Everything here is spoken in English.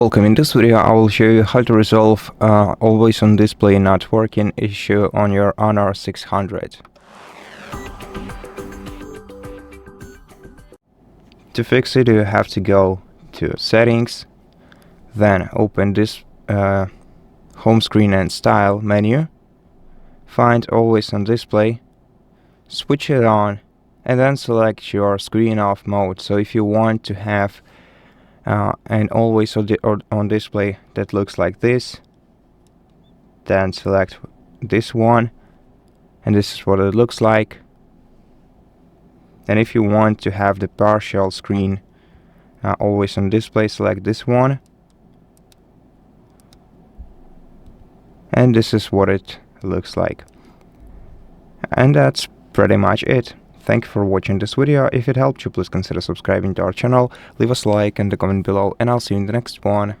Welcome. In this video I will show you how to resolve always on display not working issue on your Honor 600. To fix it, you have to go to settings, then open this home screen and style menu, find always on display, switch it on, and then select your screen off mode. So if you want to have and always on display that looks like this, then select this one, and this is what it looks like. And if you want to have the partial screen always on display, select this one, and this is what it looks like. And that's pretty much it. Thank you for watching this video. If it helped you, please consider subscribing to our channel, leave us a like and a comment below, and I'll see you in the next one.